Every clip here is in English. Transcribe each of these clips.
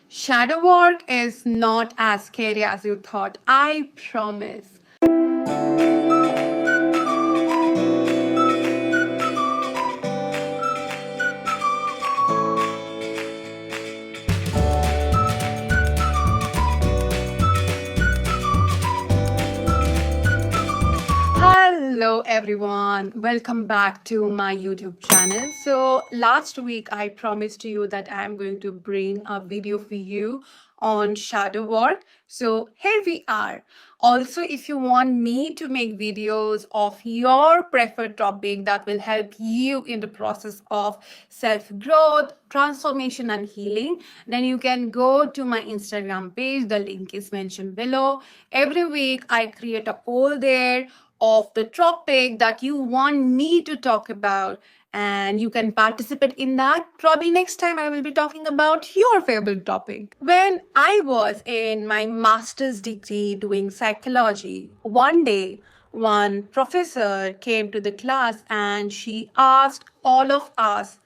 Shadow work is not as scary as you thought, I promise. Hello everyone, welcome back to my YouTube channel. So last week I promised you that I'm going to bring a video for you on shadow work. So here we are. Also, if you want me to make videos of your preferred topic that will help you in the process of self-growth, transformation and healing, then you can go to my Instagram page. The link is mentioned below. Every week I create a poll there of the topic that you want me to talk about, and you can participate in that. Probably next time I will be talking about your favorite topic. When I was in my master's degree doing psychology, one day one professor came to the class and she asked all of us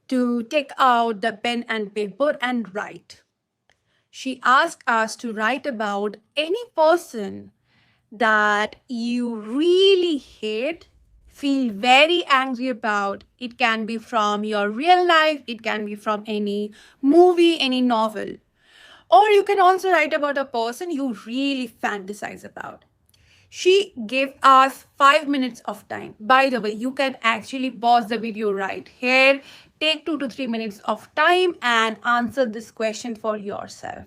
to take out the pen and paper and write. She asked us to write about any person that you really hate, feel very angry about. It can be from your real life, it can be from any movie, any novel. Or you can also write about a person you really fantasize about. She gave us 5 minutes of time. By the way, you can actually pause the video right here, take 2 to 3 minutes of time and answer this question for yourself.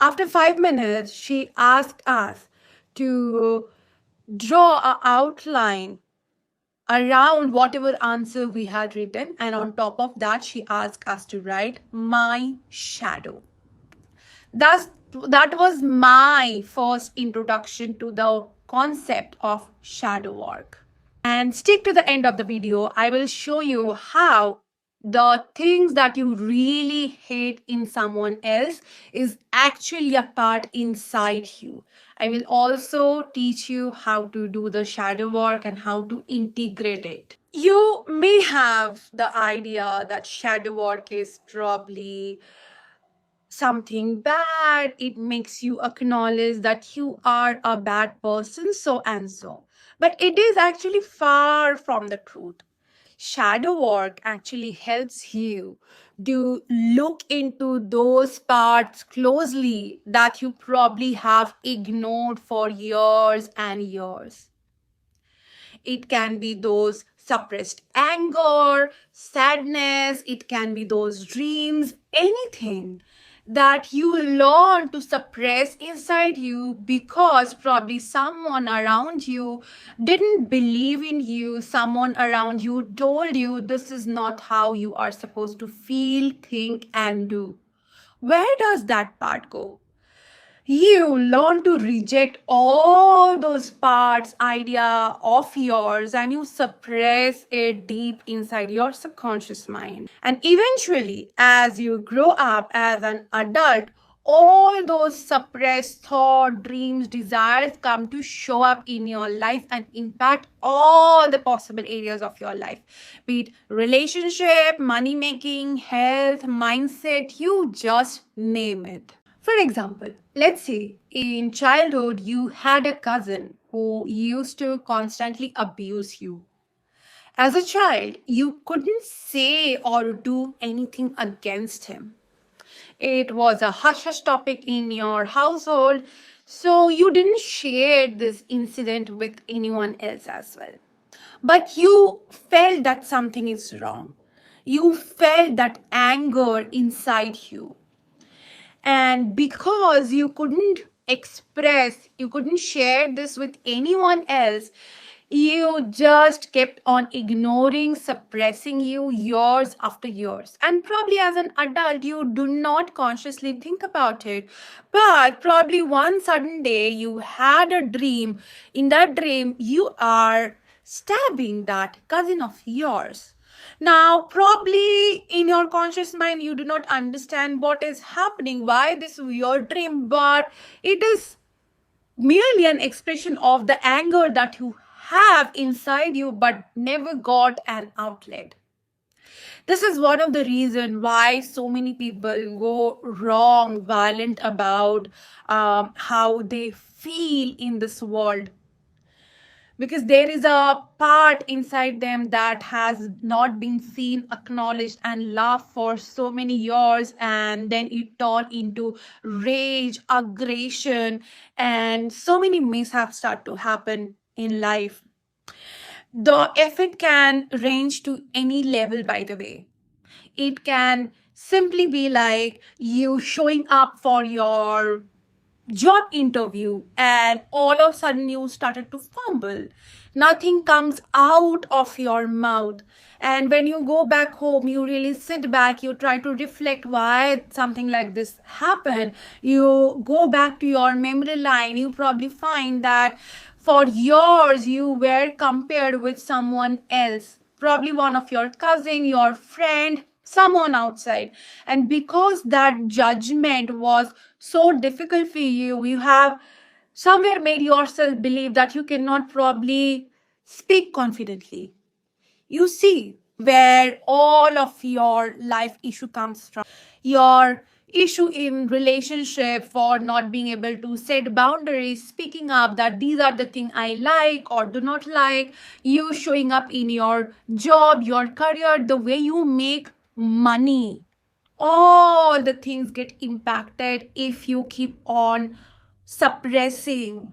After 5 minutes, she asked us to draw an outline around whatever answer we had written, and on top of that she asked us to write my shadow. That was my first introduction to the concept of shadow work. And stick to the end of the video. I will show you how the things that you really hate in someone else is actually a part inside you. I will also teach you how to do the shadow work and how to integrate it. You may have the idea that shadow work is probably something bad. It makes you acknowledge that you are a bad person, so and so. But it is actually far from the truth. Shadow work actually helps you to look into those parts closely that you probably have ignored for years and years. It can be those suppressed anger, sadness, it can be those dreams, anything that you learn to suppress inside you because probably someone around you didn't believe in you, someone around you told you this is not how you are supposed to feel, think, and do. Where does that part go? You learn to reject all those parts idea of yours and you suppress it deep inside your subconscious mind, and eventually as you grow up as an adult, all those suppressed thought, dreams, desires come to show up in your life and impact all the possible areas of your life, be it relationship, money making, health, mindset, you just name it. For example, let's say in childhood you had a cousin who used to constantly abuse you. As a child, you couldn't say or do anything against him. It was a hush hush topic in your household, so you didn't share this incident with anyone else as well. But you felt that something is wrong. You felt that anger inside you. And because you couldn't express, you couldn't share this with anyone else, you just kept on ignoring, suppressing you years after years. And probably as an adult, you do not consciously think about it. But probably one sudden day, you had a dream. In that dream, you are stabbing that cousin of yours. Now, probably in your conscious mind, you do not understand what is happening, why this weird dream, but it is merely an expression of the anger that you have inside you but never got an outlet. This is one of the reasons why so many people go wrong, violent about how they feel in this world, because there is a part inside them that has not been seen, acknowledged, and loved for so many years, and then it turned into rage, aggression, and so many mishaps start to happen in life. The effect can range to any level, by the way. It can simply be like you showing up for your job interview and all of a sudden you started to fumble. Nothing comes out of your mouth. And when you go back home, you really sit back, you try to reflect why something like this happened. You go back to your memory line, you probably find that for years you were compared with someone else, probably one of your cousin, your friend, someone outside. And because that judgment was so difficult for you, you have somewhere made yourself believe that you cannot probably speak confidently. You see where all of your life issue comes from. Your issue in relationship for not being able to set boundaries, speaking up that these are the things I like or do not like, you showing up in your job, your career, the way you make money, all the things get impacted if you keep on suppressing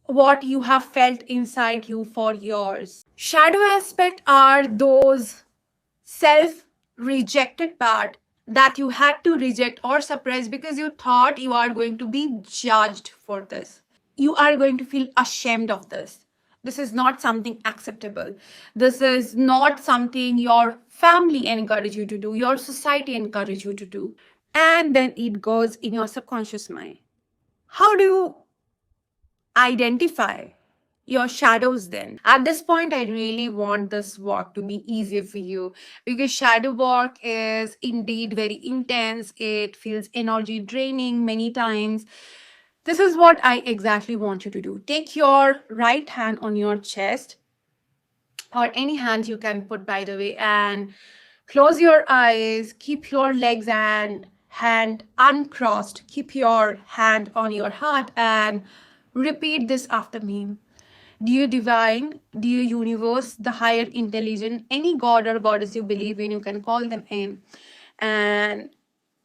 what you have felt inside you for years. Shadow aspect are those self rejected part that you had to reject or suppress because you thought you are going to be judged for this. You are going to feel ashamed of this. This is not something acceptable. This is not something your family encourage you to do, your society encourage you to do. And then it goes in your subconscious mind. How do you identify your shadows then? At this point, I really want this work to be easier for you because shadow work is indeed very intense. It feels energy draining many times. This is what I exactly want you to do. Take your right hand on your chest, or any hand you can put, by the way, and close your eyes. Keep your legs and hand uncrossed. Keep your hand on your heart and repeat this after me. Dear divine, dear universe, the higher intelligence, any god or goddess you believe in, you can call them in. And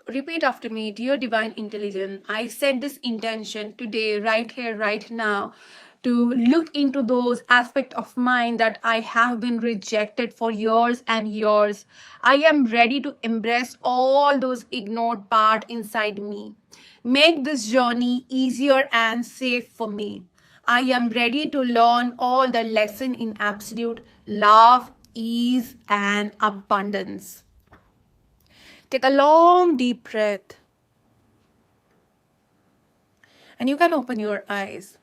repeat after me. Dear divine intelligence, I set this intention today, right here, right now, to look into those aspects of mine that I have been rejected for years and years. I am ready to embrace all those ignored parts inside me. Make this journey easier and safe for me. I am ready to learn all the lesson in absolute love, ease, and abundance. Take a long deep breath. And you can open your eyes.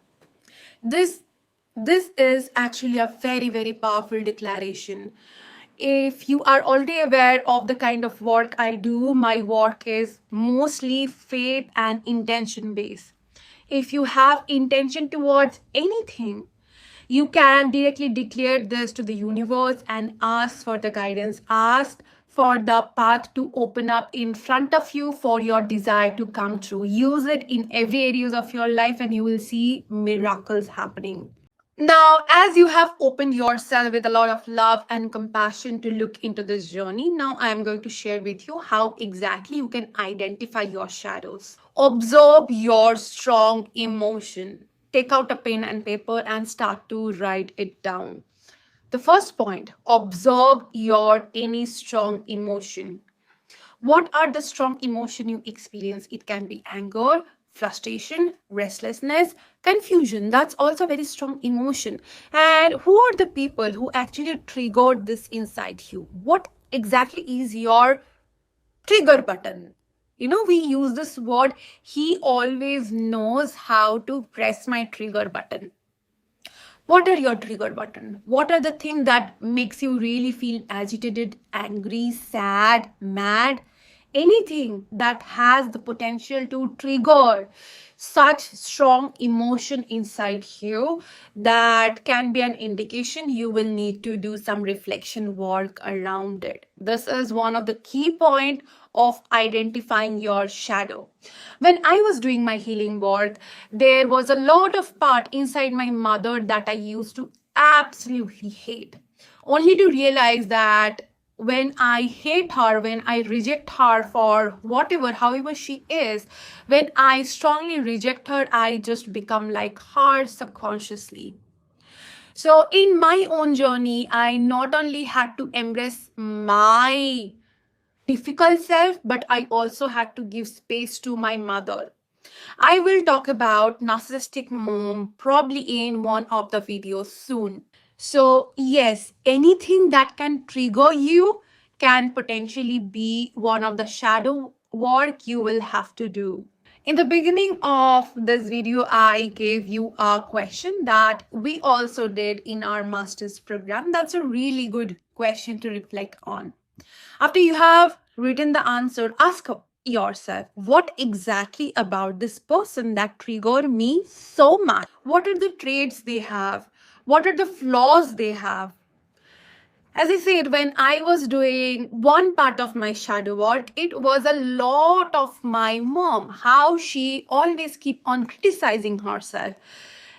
This is actually a very, very powerful declaration. If you are already aware of the kind of work I do, my work is mostly faith and intention based. If you have intention towards anything, you can directly declare this to the universe and ask for the guidance. Ask for the path to open up in front of you for your desire to come true. Use it in every areas of your life and you will see miracles happening. Now, as you have opened yourself with a lot of love and compassion to look into this journey, now I am going to share with you how exactly you can identify your shadows. Observe your strong emotion. Take out a pen and paper and start to write it down. The first point, observe your any strong emotion. What are the strong emotion you experience? It can be anger, frustration, restlessness, confusion. That's also very strong emotion. And who are the people who actually triggered this inside you? What exactly is your trigger button? You know, we use this word, he always knows how to press my trigger button. What are your trigger button? What are the things that makes you really feel agitated, angry, sad, mad? anything that has the potential to trigger such strong emotion inside you, that can be an indication you will need to do some reflection work around it. This is one of the key point of identifying your shadow. When I was doing my healing work, there was a lot of part inside my mother that I used to absolutely hate, only to realize that when I hate her, when I reject her for whatever, however she is, when I strongly reject her, I just become like her subconsciously. So, in my own journey, I not only had to embrace my difficult self, but I also had to give space to my mother. I will talk about narcissistic mom probably in one of the videos soon. So, yes, anything that can trigger you can potentially be one of the shadow work you will have to do. In the beginning of this video, I gave you a question that we also did in our master's program. That's a really good question to reflect on. After you have written the answer, ask yourself, what exactly about this person that triggered me so much? What are the traits they have? What are the flaws they have? As I said, when I was doing one part of my shadow work, it was a lot of my mom, how she always keep on criticizing herself.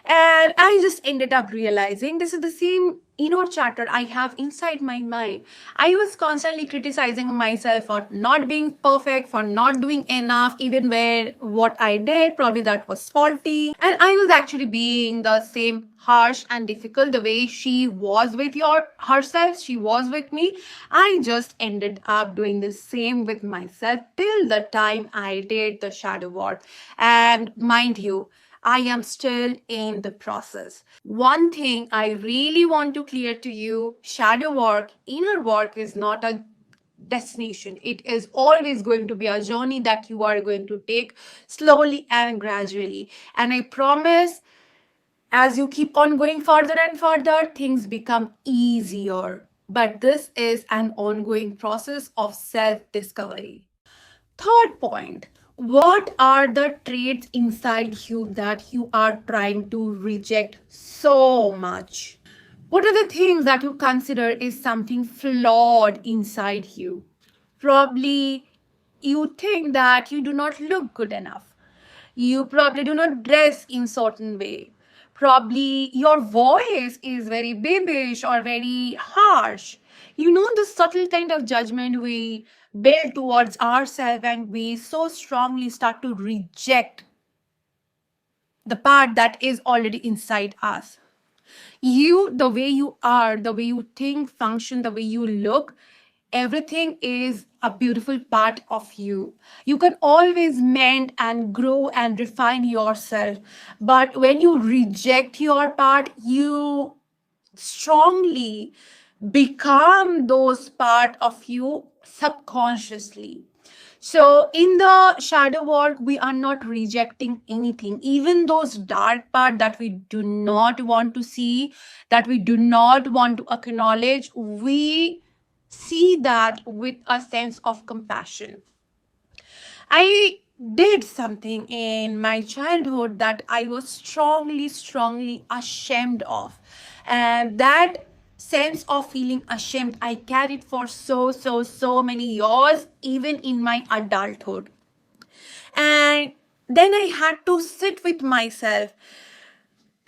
And I just ended up realizing this is the same inner chatter I have inside my mind. I was constantly criticizing myself for not being perfect, for not doing enough, even where what I did, probably that was faulty. And I was actually being the same harsh and difficult the way she was with herself, she was with me. I just ended up doing the same with myself till the time I did the shadow work. And mind you, I am still in the process. One thing I really want to clear to you, shadow work, inner work is not a destination. It is always going to be a journey that you are going to take slowly and gradually. And I promise, as you keep on going further and further, things become easier. But this is an ongoing process of self discovery. Third point, what are the traits inside you that you are trying to reject so much? What are the things that you consider is something flawed inside you? Probably you think that you do not look good enough. You probably do not dress in certain way. Probably your voice is very babyish or very harsh. You know, the subtle kind of judgment we build towards ourselves, and we so strongly start to reject the part that is already inside us. You, the way you are, the way you think, function, the way you look, everything is a beautiful part of you. You can always mend and grow and refine yourself. But when you reject your part, you strongly become those part of you subconsciously. So in the shadow work, we are not rejecting anything, even those dark part that we do not want to see, that we do not want to acknowledge. We see that with a sense of compassion. I did something in my childhood that I was strongly ashamed of. And that sense of feeling ashamed, I carried for so many years, even in my adulthood. And then I had to sit with myself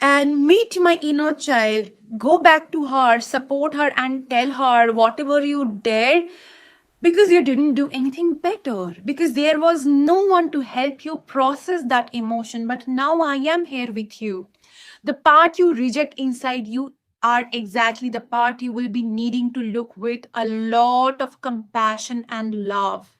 and meet my inner child, go back to her, support her, and tell her whatever you did, because you didn't do anything better, because there was no one to help you process that emotion. But now I am here with you. The part you reject inside you are exactly the part you will be needing to look with a lot of compassion and love.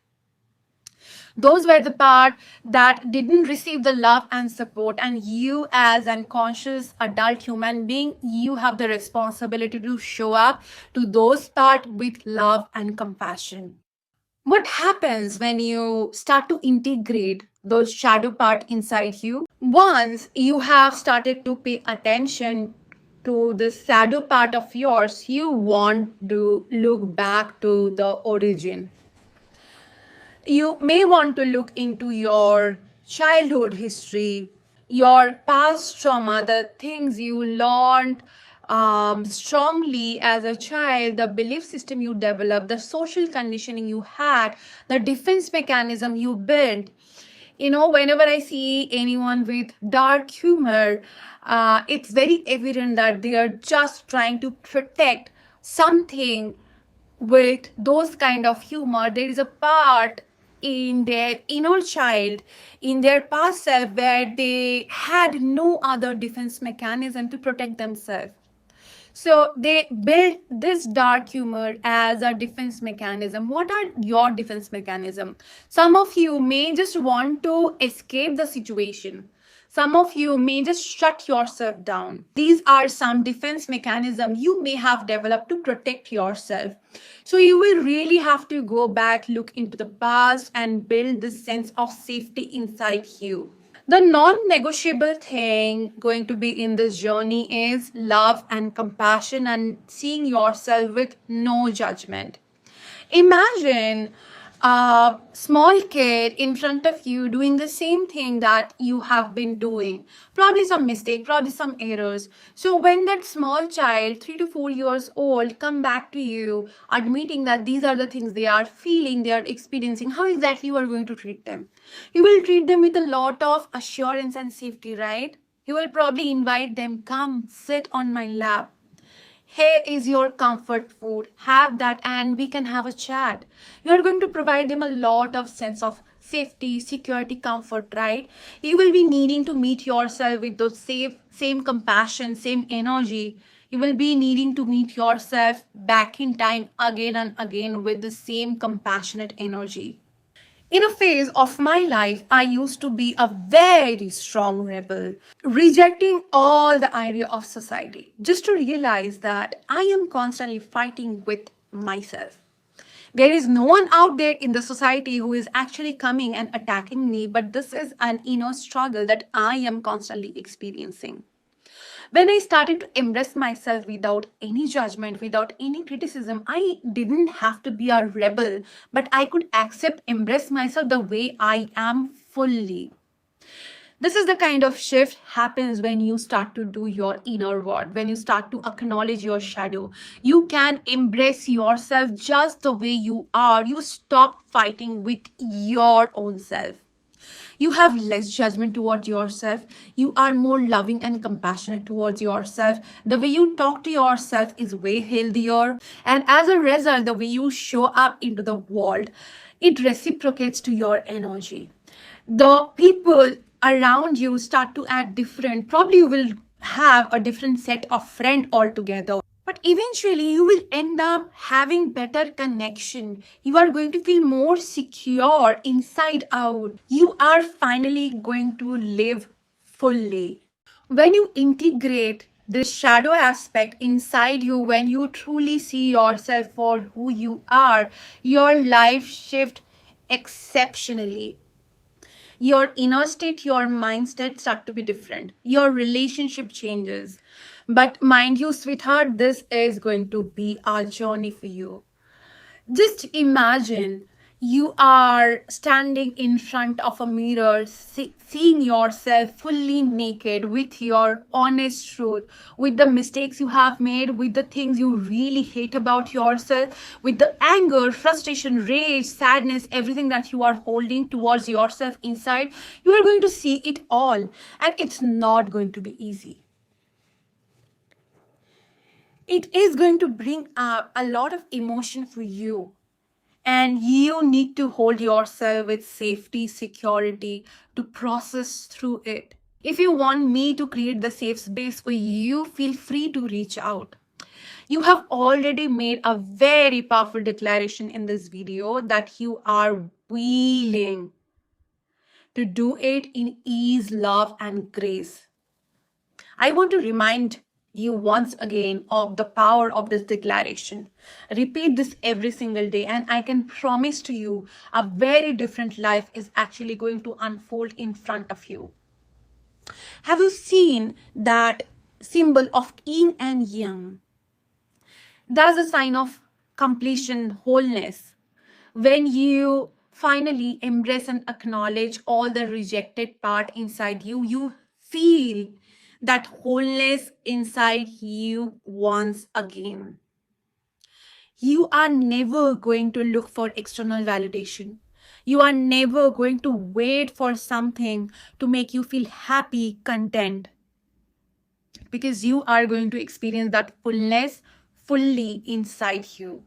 Those were the part that didn't receive the love and support, and you, as an conscious adult human being, you have the responsibility to show up to those part with love and compassion. What happens when you start to integrate those shadow part inside you? Once you have started to pay attention to the shadow part of yours, you want to look back to the origin. You may want to look into your childhood history, your past trauma, the things you learned strongly as a child, the belief system you developed, the social conditioning you had, the defense mechanism you built. Whenever I see anyone with dark humor, it's very evident that they are just trying to protect something with those kind of humor. There is a part in their inner child, in their past self, where they had no other defense mechanism to protect themselves. So they built this dark humor as a defense mechanism. What are your defense mechanism? Some of you may just want to escape the situation. Some of you may just shut yourself down. These are some defense mechanism you may have developed to protect yourself. So you will really have to go back, look into the past, and build this sense of safety inside you. The non-negotiable thing going to be in this journey is love and compassion and seeing yourself with no judgment. Imagine a small kid in front of you doing the same thing that you have been doing. Probably some mistake, probably some errors. So when that small child, 3 to 4 years old, come back to you admitting that these are the things they are feeling, they are experiencing, how exactly you are going to treat them? You will treat them with a lot of assurance and safety, right? You will probably invite them, come sit on my lap. Here is your comfort food. Have that and we can have a chat. You are going to provide them a lot of sense of safety, security, comfort, right? You will be needing to meet yourself with those same compassion, same energy. You will be needing to meet yourself back in time again and again with the same compassionate energy. In a phase of my life, I used to be a very strong rebel, rejecting all the idea of society, just to realize that I am constantly fighting with myself. There is no one out there in the society who is actually coming and attacking me, but this is an inner struggle that I am constantly experiencing. When I started to embrace myself without any judgment, without any criticism, I didn't have to be a rebel, but I could accept, embrace myself the way I am fully. This is the kind of shift happens when you start to do your inner work, when you start to acknowledge your shadow. You can embrace yourself just the way you are. You stop fighting with your own self. You have less judgment towards yourself. You are more loving and compassionate towards yourself. The way you talk to yourself is way healthier. And as a result, the way you show up into the world, it reciprocates to your energy. The people around you start to act different. Probably you will have a different set of friends altogether. But eventually, you will end up having better connection. You are going to feel more secure inside out. You are finally going to live fully. When you integrate this shadow aspect inside you, when you truly see yourself for who you are, your life shifts exceptionally. Your inner state, your mind state start to be different. Your relationship changes. But mind you, sweetheart, this is going to be a journey for you. Just imagine you are standing in front of a mirror, seeing yourself fully naked with your honest truth, with the mistakes you have made, with the things you really hate about yourself, with the anger, frustration, rage, sadness, everything that you are holding towards yourself inside. You are going to see it all, and it's not going to be easy. It is going to bring up a lot of emotion for you. And you need to hold yourself with safety, security to process through it. If you want me to create the safe space for you, feel free to reach out. You have already made a very powerful declaration in this video that you are willing to do it in ease, love, and grace. I want to remind you once again of the power of this declaration. Repeat this every single day, and I can promise to you a very different life is actually going to unfold in front of you. Have you seen that symbol of yin and yang? That's a sign of completion, wholeness. When you finally embrace and acknowledge all the rejected part inside you, you feel that wholeness inside you once again. You are never going to look for external validation. You are never going to wait for something to make you feel happy, content, because you are going to experience that fullness fully inside you.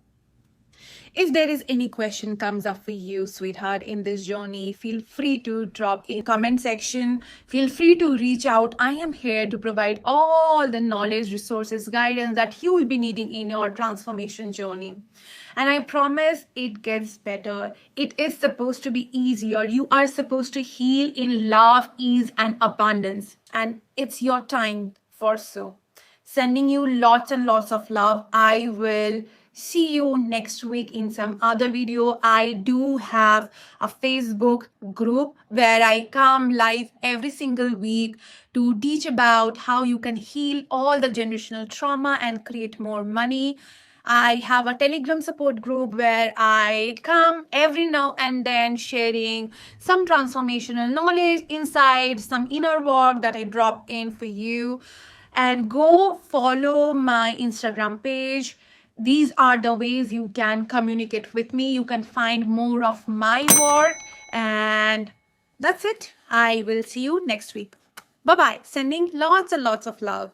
If there is any question comes up for you, sweetheart, in this journey, feel free to drop in comment section. Feel free to reach out. I am here to provide all the knowledge, resources, guidance that you will be needing in your transformation journey. And I promise it gets better. It is supposed to be easier. You are supposed to heal in love, ease, and abundance. And it's your time for so. Sending you lots and lots of love. I will see you next week in some other video. I do have a Facebook group where I come live every single week to teach about how you can heal all the generational trauma and create more money. I have a Telegram support group where I come every now and then sharing some transformational knowledge inside, some inner work that I drop in for you. And go follow my Instagram page. These are the ways you can communicate with me. You can find more of my work. And that's it. I will see you next week. Bye-bye. Sending lots and lots of love.